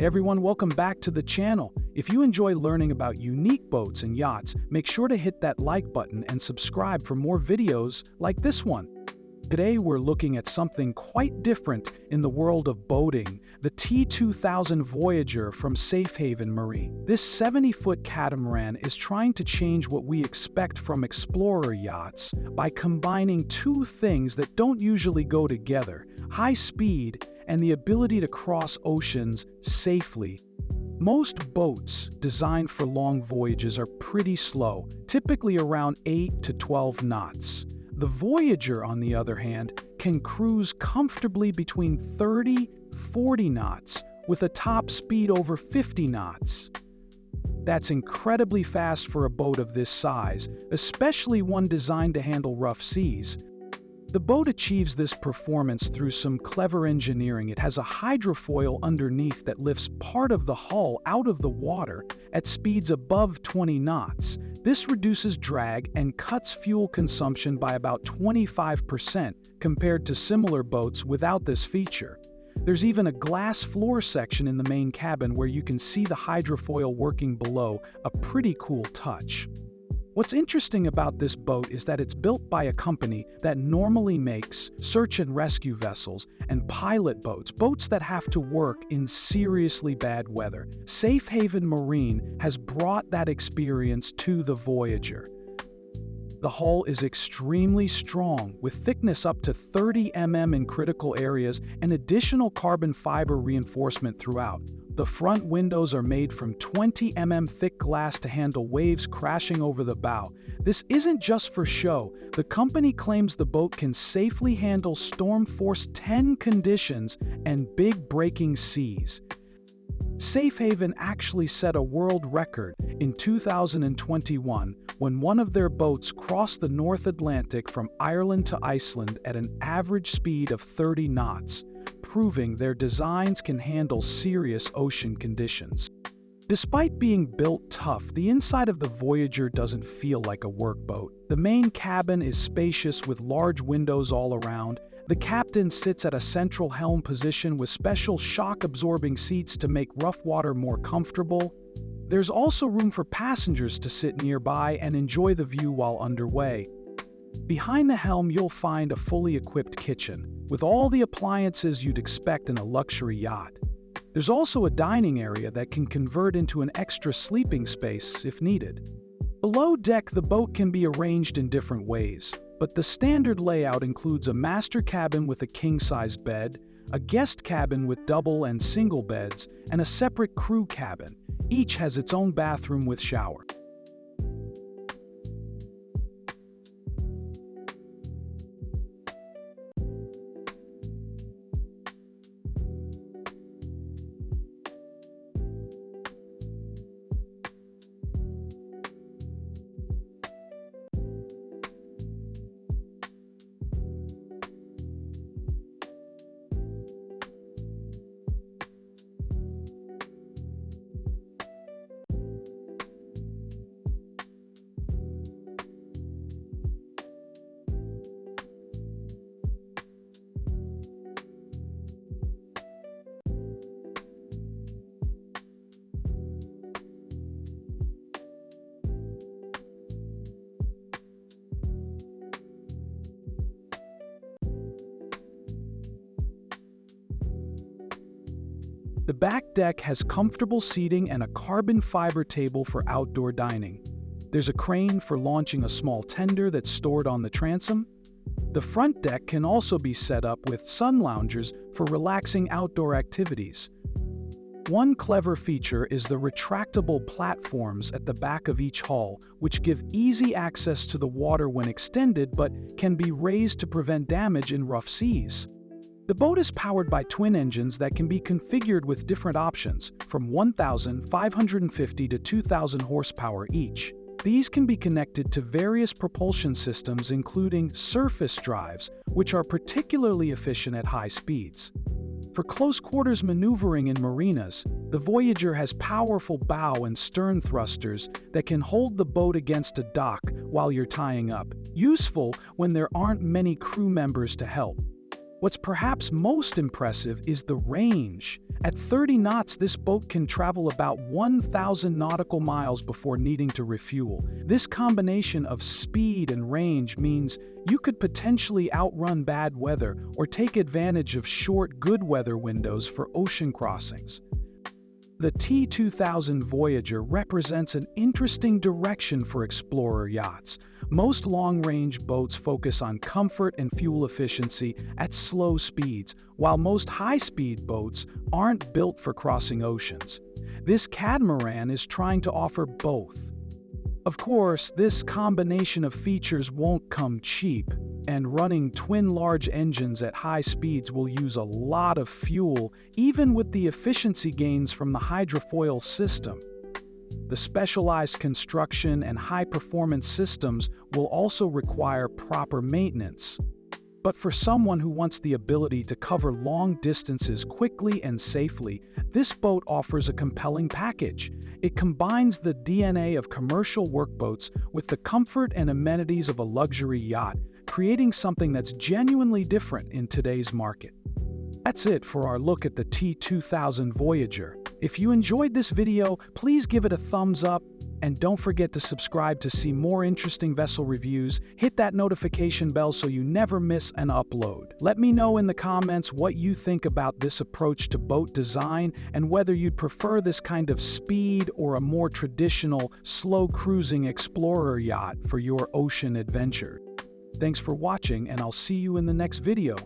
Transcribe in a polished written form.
everyone, welcome back to the channel. If you enjoy learning about unique boats and yachts, make sure to hit that like button and subscribe for more videos like this one. Today we're looking at something quite different in the world of boating, the T-2000 Voyager from Safehaven Marine. This 70-foot catamaran is trying to change what we expect from explorer yachts by combining two things that don't usually go together: high speed and the ability to cross oceans safely. Most boats designed for long voyages are pretty slow, typically around 8 to 12 knots. The Voyager, on the other hand, can cruise comfortably between 30–40 knots, with a top speed over 50 knots. That's incredibly fast for a boat of this size, especially one designed to handle rough seas. The boat achieves this performance through some clever engineering. It has a hydrofoil underneath that lifts part of the hull out of the water at speeds above 20 knots. This reduces drag and cuts fuel consumption by about 25% compared to similar boats without this feature. There's even a glass floor section in the main cabin where you can see the hydrofoil working below, a pretty cool touch. What's interesting about this boat is that it's built by a company that normally makes search and rescue vessels and pilot boats, boats that have to work in seriously bad weather. Safehaven Marine has brought that experience to the Voyager. The hull is extremely strong, with thickness up to 30 mm in critical areas and additional carbon fiber reinforcement throughout. The front windows are made from 20 mm thick glass to handle waves crashing over the bow. This isn't just for show. The company claims the boat can safely handle storm force 10 conditions and big breaking seas. Safehaven actually set a world record in 2021 when one of their boats crossed the North Atlantic from Ireland to Iceland at an average speed of 30 knots, proving their designs can handle serious ocean conditions. Despite being built tough, the inside of the Voyager doesn't feel like a workboat. The main cabin is spacious with large windows all around. The captain sits at a central helm position with special shock-absorbing seats to make rough water more comfortable. There's also room for passengers to sit nearby and enjoy the view while underway. Behind the helm, you'll find a fully equipped kitchen, with all the appliances you'd expect in a luxury yacht. There's also a dining area that can convert into an extra sleeping space if needed. Below deck, the boat can be arranged in different ways, but the standard layout includes a master cabin with a king-size bed, a guest cabin with double and single beds, and a separate crew cabin. Each has its own bathroom with shower. The back deck has comfortable seating and a carbon fiber table for outdoor dining. There's a crane for launching a small tender that's stored on the transom. The front deck can also be set up with sun loungers for relaxing outdoor activities. One clever feature is the retractable platforms at the back of each hull, which give easy access to the water when extended but can be raised to prevent damage in rough seas. The boat is powered by twin engines that can be configured with different options, from 1,550 to 2,000 horsepower each. These can be connected to various propulsion systems, including surface drives, which are particularly efficient at high speeds. For close-quarters maneuvering in marinas, the Voyager has powerful bow and stern thrusters that can hold the boat against a dock while you're tying up, useful when there aren't many crew members to help. What's perhaps most impressive is the range. At 30 knots, this boat can travel about 1,000 nautical miles before needing to refuel. This combination of speed and range means you could potentially outrun bad weather or take advantage of short, good weather windows for ocean crossings. The T-2000 Voyager represents an interesting direction for explorer yachts. Most long-range boats focus on comfort and fuel efficiency at slow speeds, while most high-speed boats aren't built for crossing oceans. This catamaran is trying to offer both. Of course, this combination of features won't come cheap, and running twin large engines at high speeds will use a lot of fuel, even with the efficiency gains from the hydrofoil system. The specialized construction and high-performance systems will also require proper maintenance. But for someone who wants the ability to cover long distances quickly and safely, this boat offers a compelling package. It combines the DNA of commercial workboats with the comfort and amenities of a luxury yacht, creating something that's genuinely different in today's market. That's it for our look at the T-2000 Voyager. If you enjoyed this video, please give it a thumbs up, and don't forget to subscribe to see more interesting vessel reviews. Hit that notification bell so you never miss an upload. Let me know in the comments what you think about this approach to boat design and whether you'd prefer this kind of speed or a more traditional, slow cruising explorer yacht for your ocean adventure. Thanks for watching, and I'll see you in the next video.